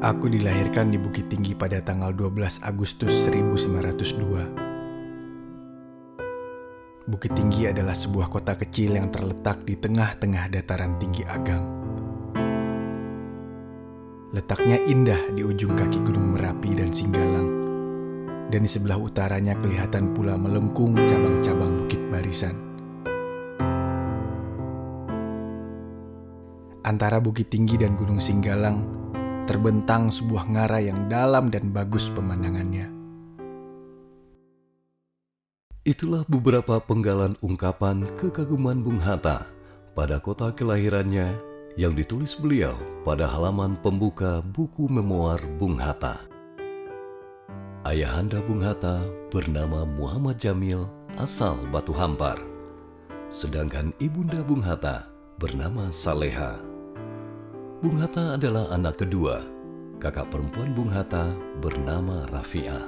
Aku dilahirkan di Bukit Tinggi pada tanggal 12 Agustus 1902. Bukit Tinggi adalah sebuah kota kecil yang terletak di tengah-tengah dataran tinggi Agang. Letaknya indah di ujung kaki Gunung Merapi dan Singgalang, dan di sebelah utaranya kelihatan pula melengkung cabang-cabang Bukit Barisan. Antara Bukit Tinggi dan Gunung Singgalang terbentang sebuah ngarai yang dalam dan bagus pemandangannya. Itulah beberapa penggalan ungkapan kekaguman Bung Hatta pada kota kelahirannya yang ditulis beliau pada halaman pembuka buku memoir Bung Hatta. Ayahanda Bung Hatta bernama Muhammad Jamil asal Batu Hampar, sedangkan ibunda Bung Hatta bernama Saleha. Bung Hatta adalah anak kedua. Kakak perempuan Bung Hatta bernama Rafiah.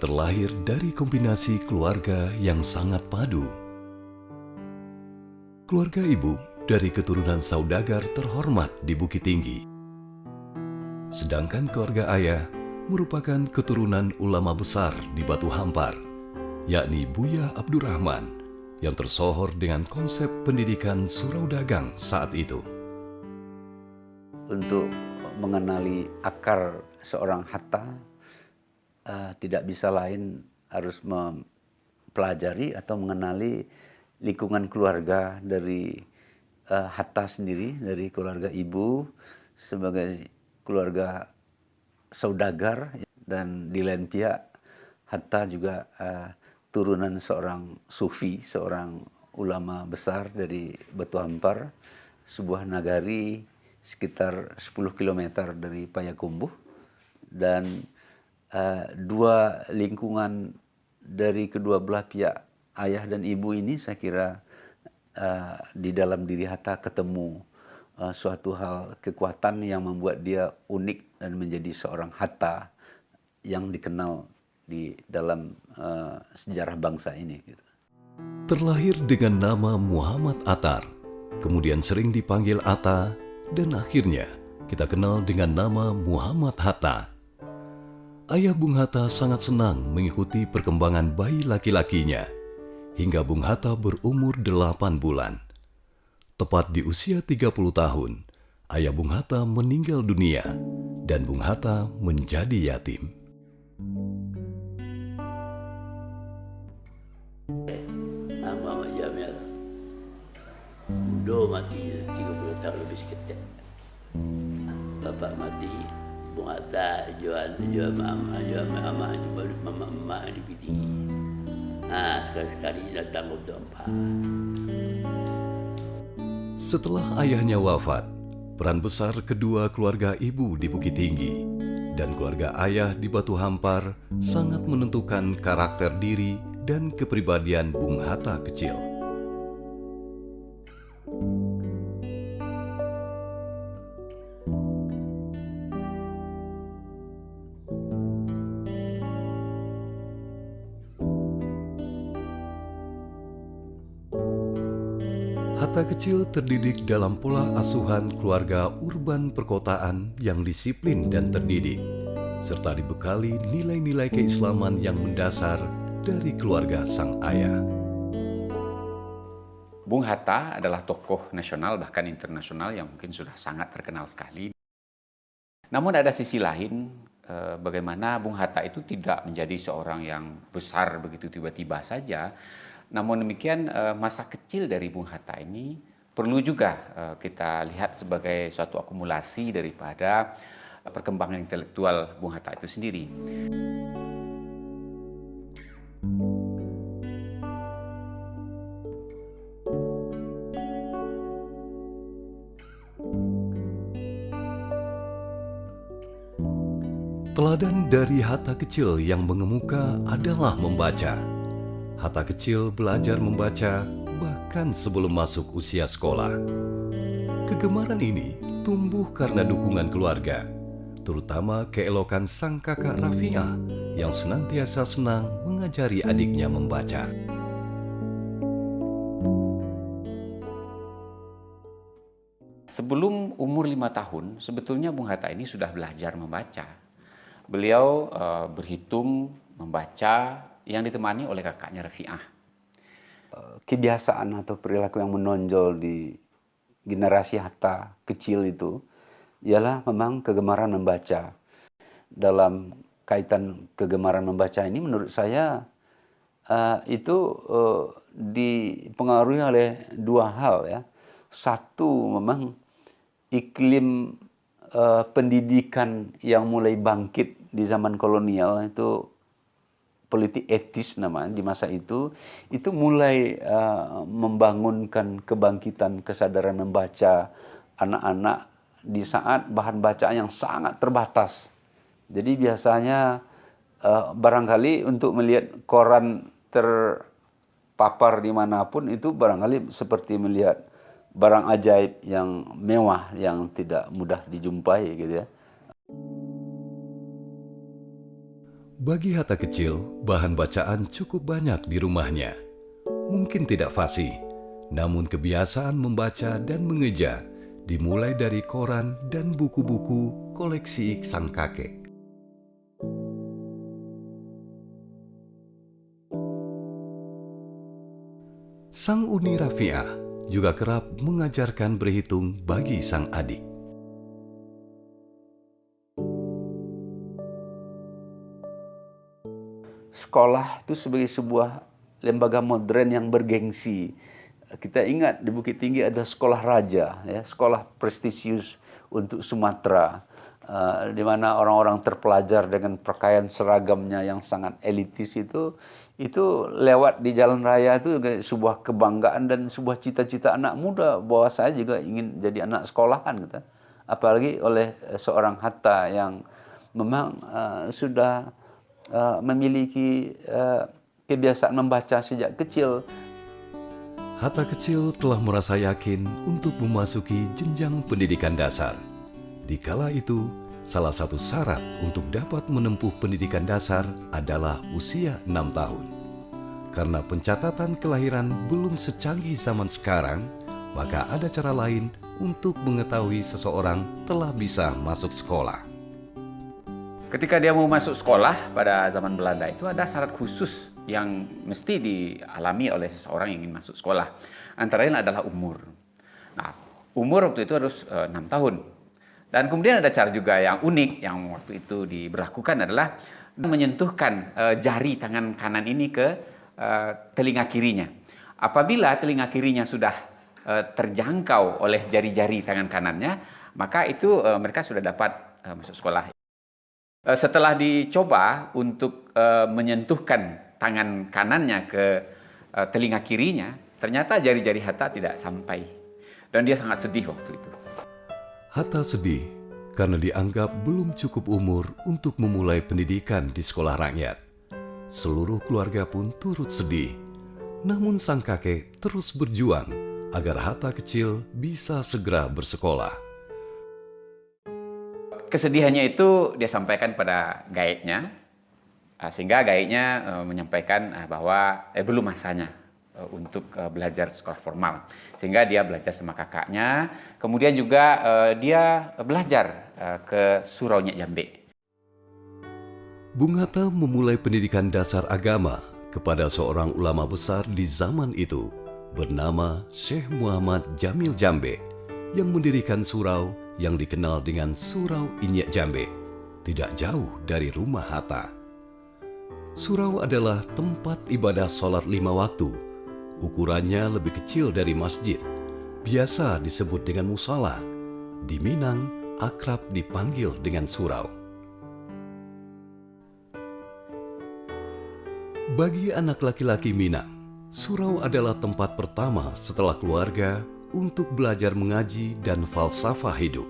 Terlahir dari kombinasi keluarga yang sangat padu. Keluarga ibu dari keturunan saudagar terhormat di Bukit Tinggi. Sedangkan keluarga ayah merupakan keturunan ulama besar di Batu Hampar, yakni Buya Abdurrahman, yang tersohor dengan konsep pendidikan surau dagang saat itu. Untuk mengenali akar seorang Hatta, tidak bisa lain harus mempelajari atau mengenali lingkungan keluarga dari Hatta sendiri, dari keluarga ibu sebagai keluarga saudagar, dan di lain pihak Hatta juga turunan seorang sufi, seorang ulama besar dari Batu Hampar, sebuah nagari sekitar 10 km dari Payakumbuh, dan dua lingkungan dari kedua belah pihak ayah dan ibu ini saya kira di dalam diri Hatta ketemu suatu hal kekuatan yang membuat dia unik dan menjadi seorang Hatta yang dikenal di dalam sejarah bangsa ini. Terlahir dengan nama Muhammad Attar, kemudian sering dipanggil Atta, dan akhirnya kita kenal dengan nama Muhammad Hatta. Ayah Bung Hatta sangat senang mengikuti perkembangan bayi laki-lakinya hingga Bung Hatta berumur 8 bulan. Tepat di usia 30 tahun, ayah Bung Hatta meninggal dunia dan Bung Hatta menjadi yatim. Muhammad Jamil udah mati 30 tahun lebih sekitar. Bapak mati, Bung Hatta jual mama di Bukit Tinggi. Sekali-sekali datang untuk empat. Setelah ayahnya wafat, peran besar kedua keluarga ibu di Bukit Tinggi dan keluarga ayah di Batu Hampar sangat menentukan karakter diri dan kepribadian Bung Hatta kecil. Hatta kecil terdidik dalam pola asuhan keluarga urban perkotaan yang disiplin dan terdidik, serta dibekali nilai-nilai keislaman yang mendasar dari keluarga sang ayah. Bung Hatta adalah tokoh nasional bahkan internasional yang mungkin sudah sangat terkenal sekali. Namun ada sisi lain, bagaimana Bung Hatta itu tidak menjadi seorang yang besar begitu tiba-tiba saja. Namun demikian masa kecil dari Bung Hatta ini perlu juga kita lihat sebagai suatu akumulasi daripada perkembangan intelektual Bung Hatta itu sendiri. Teladan dari Hatta kecil yang mengemuka adalah membaca. Hatta kecil belajar membaca bahkan sebelum masuk usia sekolah. Kegemaran ini tumbuh karena dukungan keluarga, terutama keelokan sang kakak Rafiah yang senantiasa senang mengajari adiknya membaca. sebelum umur 5 tahun, sebetulnya Bung Hatta ini sudah belajar membaca. Beliau berhitung, membaca, yang ditemani oleh kakaknya Rafi'ah. Kebiasaan atau perilaku yang menonjol di generasi Hatta kecil itu ialah memang kegemaran membaca. Dalam kaitan kegemaran membaca ini menurut saya itu dipengaruhi oleh dua hal ya. Satu, memang iklim pendidikan yang mulai bangkit di zaman kolonial, itu politik etis namanya di masa itu mulai membangunkan kebangkitan kesadaran membaca anak-anak di saat bahan bacaan yang sangat terbatas. Jadi biasanya barangkali untuk melihat koran terpapar dimanapun itu barangkali seperti melihat barang ajaib yang mewah yang tidak mudah dijumpai gitu ya. Bagi Hatta kecil, bahan bacaan cukup banyak di rumahnya. Mungkin tidak fasih, namun kebiasaan membaca dan mengeja dimulai dari koran dan buku-buku koleksi sang kakek. Sang Uni Rafi'ah juga kerap mengajarkan berhitung bagi sang adik. Sekolah itu sebagai sebuah lembaga modern yang bergengsi. Kita ingat di Bukit Tinggi ada sekolah raja, ya, sekolah prestisius untuk Sumatera, di mana orang-orang terpelajar dengan pakaian seragamnya yang sangat elitis itu lewat di jalan raya itu sebuah kebanggaan dan sebuah cita-cita anak muda bahwa saya juga ingin jadi anak sekolahan gitu. Apalagi oleh seorang Hatta yang memang sudah memiliki kebiasaan membaca sejak kecil. Hatta kecil telah merasa yakin untuk memasuki jenjang pendidikan dasar. Di kala itu, salah satu syarat untuk dapat menempuh pendidikan dasar adalah usia 6 tahun. Karena pencatatan kelahiran belum secanggih zaman sekarang, maka ada cara lain untuk mengetahui seseorang telah bisa masuk sekolah. Ketika dia mau masuk sekolah pada zaman Belanda itu ada syarat khusus yang mesti dialami oleh seseorang yang ingin masuk sekolah. Antara lain adalah umur. Nah, umur waktu itu harus 6 tahun. Dan kemudian ada cara juga yang unik yang waktu itu diberlakukan adalah menyentuhkan jari tangan kanan ini ke telinga kirinya. Apabila telinga kirinya sudah terjangkau oleh jari-jari tangan kanannya, maka itu mereka sudah dapat masuk sekolah. Setelah dicoba untuk menyentuhkan tangan kanannya ke telinga kirinya, ternyata jari-jari Hatta tidak sampai. Dan dia sangat sedih waktu itu. Hatta sedih karena dianggap belum cukup umur untuk memulai pendidikan di sekolah rakyat. Seluruh keluarga pun turut sedih. Namun sang kakek terus berjuang agar Hatta kecil bisa segera bersekolah. Kesedihannya itu dia sampaikan pada gaibnya, sehingga gaibnya menyampaikan bahwa belum masanya untuk belajar sekolah formal. Sehingga dia belajar sama kakaknya, kemudian juga dia belajar ke Surau Nyak Jambe. Bung Hatta memulai pendidikan dasar agama kepada seorang ulama besar di zaman itu bernama Syekh Muhammad Jamil Jambe yang mendirikan surau yang dikenal dengan Surau Nyak Jambe, tidak jauh dari rumah Hatta. Surau adalah tempat ibadah sholat 5 waktu. Ukurannya lebih kecil dari masjid, biasa disebut dengan musala. Di Minang, akrab dipanggil dengan surau. Bagi anak laki-laki Minang, surau adalah tempat pertama setelah keluarga untuk belajar mengaji dan falsafah hidup.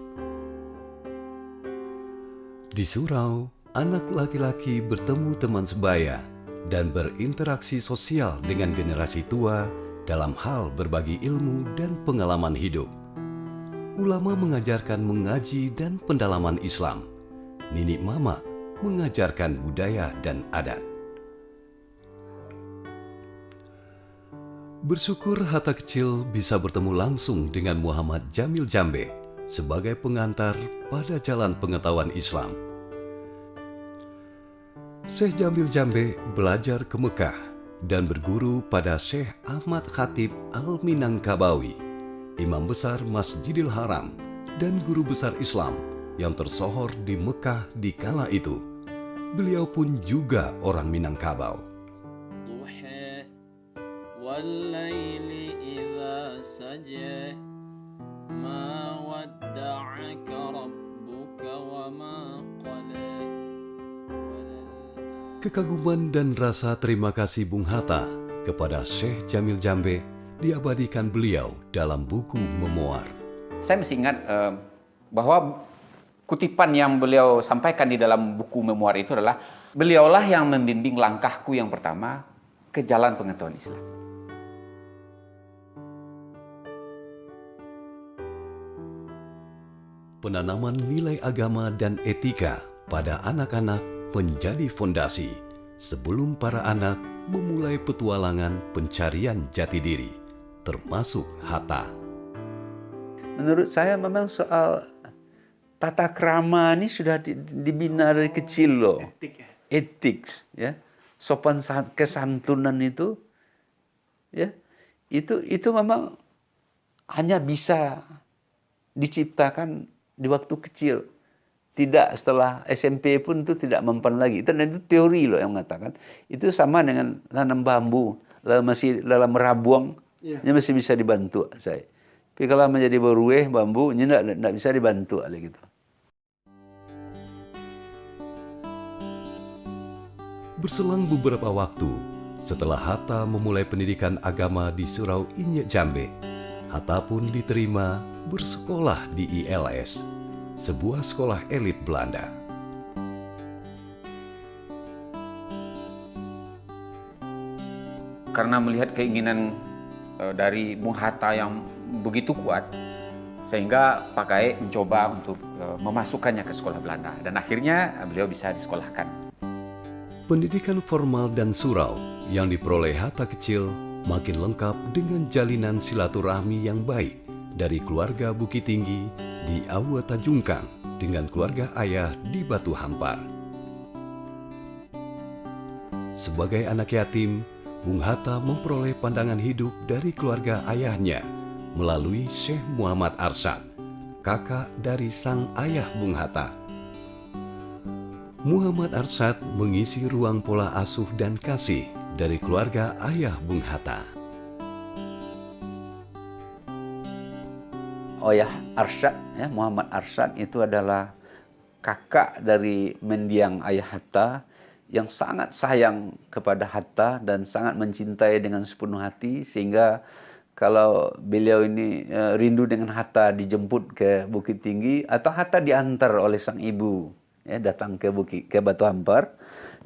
Di surau, anak laki-laki bertemu teman sebaya dan berinteraksi sosial dengan generasi tua dalam hal berbagi ilmu dan pengalaman hidup. Ulama mengajarkan mengaji dan pendalaman Islam. Nini Mama mengajarkan budaya dan adat. Bersyukur Hatta kecil bisa bertemu langsung dengan Muhammad Jamil Jambe sebagai pengantar pada jalan pengetahuan Islam. Syekh Jamil Jambe belajar ke Mekah dan berguru pada Syekh Ahmad Khatib Al-Minangkabawi, Imam Besar Masjidil Haram dan guru besar Islam yang tersohor di Mekah di kala itu. Beliau pun juga orang Minangkabau. Duha wal-laili idza saja ma wadda'aka rabbuka wa ma qala. Kekaguman dan rasa terima kasih Bung Hatta kepada Syekh Jamil Jambe diabadikan beliau dalam buku memoar. Saya masih ingat bahwa kutipan yang beliau sampaikan di dalam buku memoar itu adalah, beliaulah yang membimbing langkahku yang pertama ke jalan pengetahuan Islam. Penanaman nilai agama dan etika pada anak-anak menjadi fondasi sebelum para anak memulai petualangan pencarian jati diri, termasuk Hatta. Menurut saya memang soal tata krama ini sudah dibina dari kecil loh. Etik ya. Sopan kesantunan itu ya. Itu memang hanya bisa diciptakan di waktu kecil. Tidak setelah SMP pun itu tidak mempan lagi. Itu teori loh yang mengatakan. Itu sama dengan tanam bambu. Masih dalam merabuang, ini masih bisa dibantu saya. Tapi kalau menjadi berueh bambu, ini tidak bisa dibantu oleh gitu. Berselang beberapa waktu setelah Hatta memulai pendidikan agama di Surau Inyek Jambe, Hatta pun diterima bersekolah di ILS, sebuah sekolah elit Belanda. Karena melihat keinginan dari Bung Hatta yang begitu kuat, sehingga Pak Gae mencoba untuk memasukkannya ke sekolah Belanda. Dan akhirnya beliau bisa disekolahkan. Pendidikan formal dan surau yang diperoleh Hatta kecil makin lengkap dengan jalinan silaturahmi yang baik dari keluarga Bukit Tinggi di Aua Tajungkang dengan keluarga ayah di Batu Hampar. Sebagai anak yatim, Bung Hatta memperoleh pandangan hidup dari keluarga ayahnya melalui Syekh Muhammad Arsyad, kakak dari sang ayah Bung Hatta. Muhammad Arsyad mengisi ruang pola asuh dan kasih dari keluarga ayah Bung Hatta. Ayah Arsyad, ya, Muhammad Arsyad itu adalah kakak dari mendiang ayah Hatta yang sangat sayang kepada Hatta dan sangat mencintai dengan sepenuh hati, sehingga kalau beliau ini rindu dengan Hatta dijemput ke Bukit Tinggi atau Hatta diantar oleh sang ibu ya, datang ke Batu Hampar.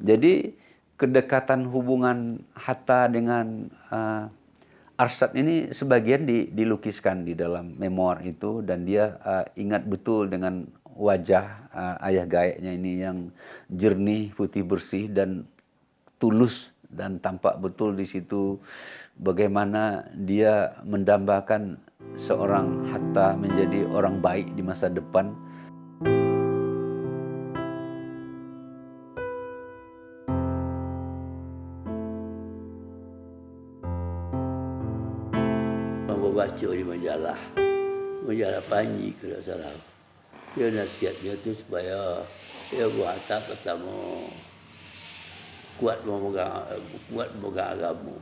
Jadi kedekatan hubungan Hatta dengan Arsyad ini sebagian dilukiskan di dalam memoir itu, dan dia ingat betul dengan wajah ayah gaeknya ini yang jernih, putih bersih dan tulus, dan tampak betul di situ bagaimana dia mendambakan seorang Hatta menjadi orang baik di masa depan. Baca di majalah Panji kalau salah. Dia nasihatnya tu supaya dia buat Hatta pertama kuat memegang agama.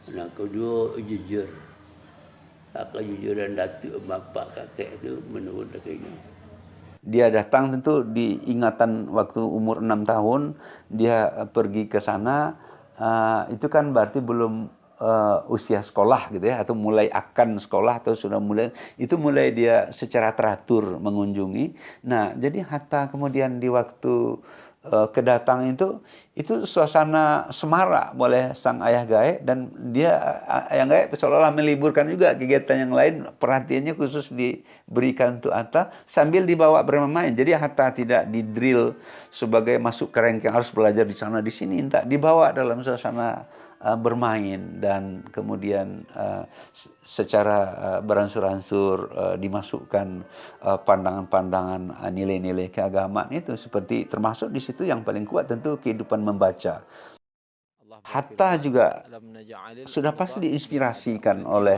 Yang kedua jujur. Kejujuran datuk bapak kakek itu menurut kakeknya. Dia datang tentu diingatan waktu umur 6 tahun dia pergi ke sana, itu kan berarti belum usia sekolah gitu ya, atau mulai akan sekolah atau sudah mulai, itu mulai dia secara teratur mengunjungi. Nah, jadi Hatta kemudian di waktu kedatangan itu suasana semarak oleh sang ayah gaib, dan dia ayah gaib seolah-olah meliburkan juga kegiatan yang lain, perhatiannya khusus diberikan untuk Hatta sambil dibawa bermain. Jadi Hatta tidak didrill sebagai masuk ke ranking harus belajar di sana di sini, tak dibawa dalam suasana bermain, dan kemudian secara beransur-ansur dimasukkan pandangan-pandangan nilai-nilai keagamaan itu, seperti termasuk di situ yang paling kuat tentu kehidupan membaca. Hatta juga sudah pasti diinspirasikan oleh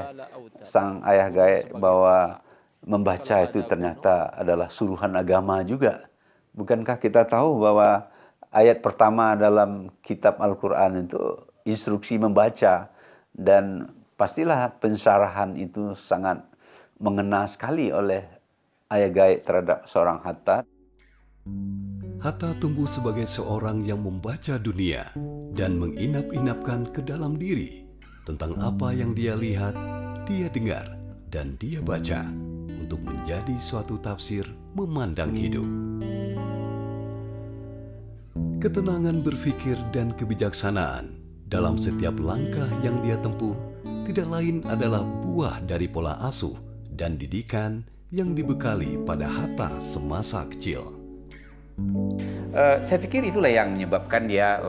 sang ayah gaib bahwa membaca itu ternyata adalah suruhan agama juga. Bukankah kita tahu bahwa ayat pertama dalam kitab Al-Quran itu instruksi membaca, dan pastilah pensyarahan itu sangat mengena sekali oleh ayah gaib terhadap seorang Hatta. Hatta tumbuh sebagai seorang yang membaca dunia dan menginap-inapkan ke dalam diri tentang apa yang dia lihat, dia dengar, dan dia baca untuk menjadi suatu tafsir memandang hidup. Ketenangan berpikir dan kebijaksanaan dalam setiap langkah yang dia tempuh tidak lain adalah buah dari pola asuh dan didikan yang dibekali pada Hatta semasa kecil. Saya pikir itulah yang menyebabkan dia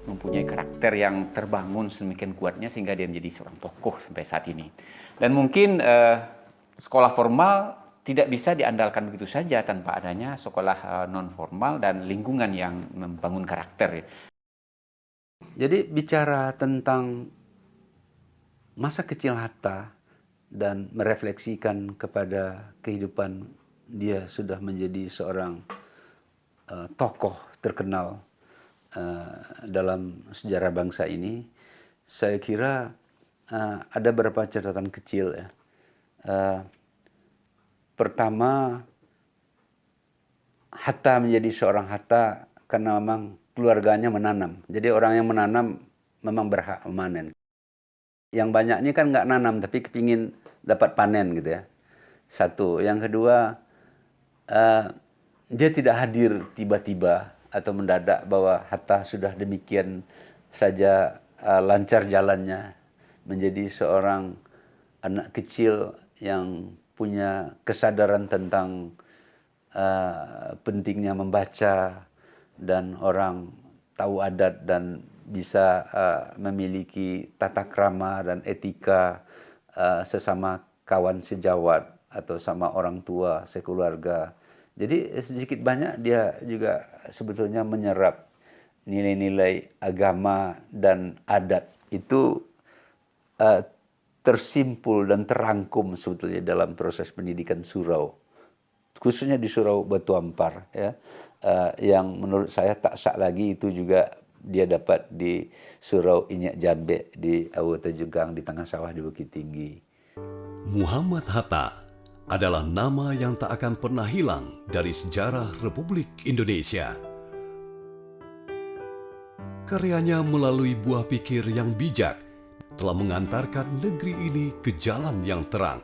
mempunyai karakter yang terbangun sedemikian kuatnya sehingga dia menjadi seorang tokoh sampai saat ini. Dan mungkin sekolah formal tidak bisa diandalkan begitu saja tanpa adanya sekolah non formal dan lingkungan yang membangun karakter. Jadi bicara tentang masa kecil Hatta dan merefleksikan kepada kehidupan dia sudah menjadi seorang tokoh terkenal dalam sejarah bangsa ini, saya kira ada beberapa catatan kecil ya. Pertama, Hatta menjadi seorang Hatta karena memang keluarganya menanam. Jadi orang yang menanam memang berhak memanen. Yang banyak ini kan nggak nanam, tapi kepingin dapat panen gitu ya. Satu. Yang kedua, dia tidak hadir tiba-tiba atau mendadak bahwa Hatta sudah demikian saja lancar jalannya menjadi seorang anak kecil yang punya kesadaran tentang pentingnya membaca, dan orang tahu adat dan bisa memiliki tata krama dan etika sesama kawan sejawat atau sama orang tua sekeluarga. Jadi sedikit banyak dia juga sebetulnya menyerap nilai-nilai agama dan adat itu tersimpul dan terangkum sebetulnya dalam proses pendidikan surau, khususnya di Surau Batu Ampar ya, yang menurut saya tak sak lagi itu juga dia dapat di Surau Inyak Jambe di Awu Tejugang di tengah sawah di Bukit Tinggi. Muhammad Hatta adalah nama yang tak akan pernah hilang dari sejarah Republik Indonesia. Karyanya melalui buah pikir yang bijak telah mengantarkan negeri ini ke jalan yang terang.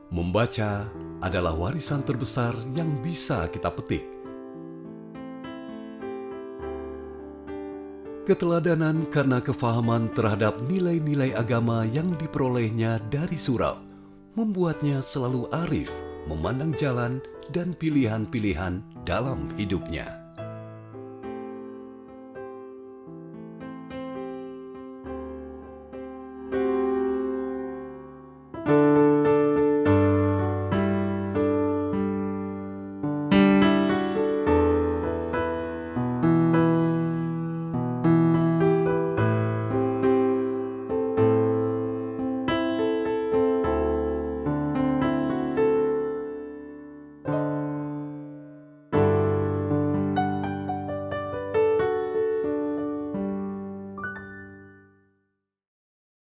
Membaca adalah warisan terbesar yang bisa kita petik. Keteladanan karena kefahaman terhadap nilai-nilai agama yang diperolehnya dari surau membuatnya selalu arif memandang jalan dan pilihan-pilihan dalam hidupnya.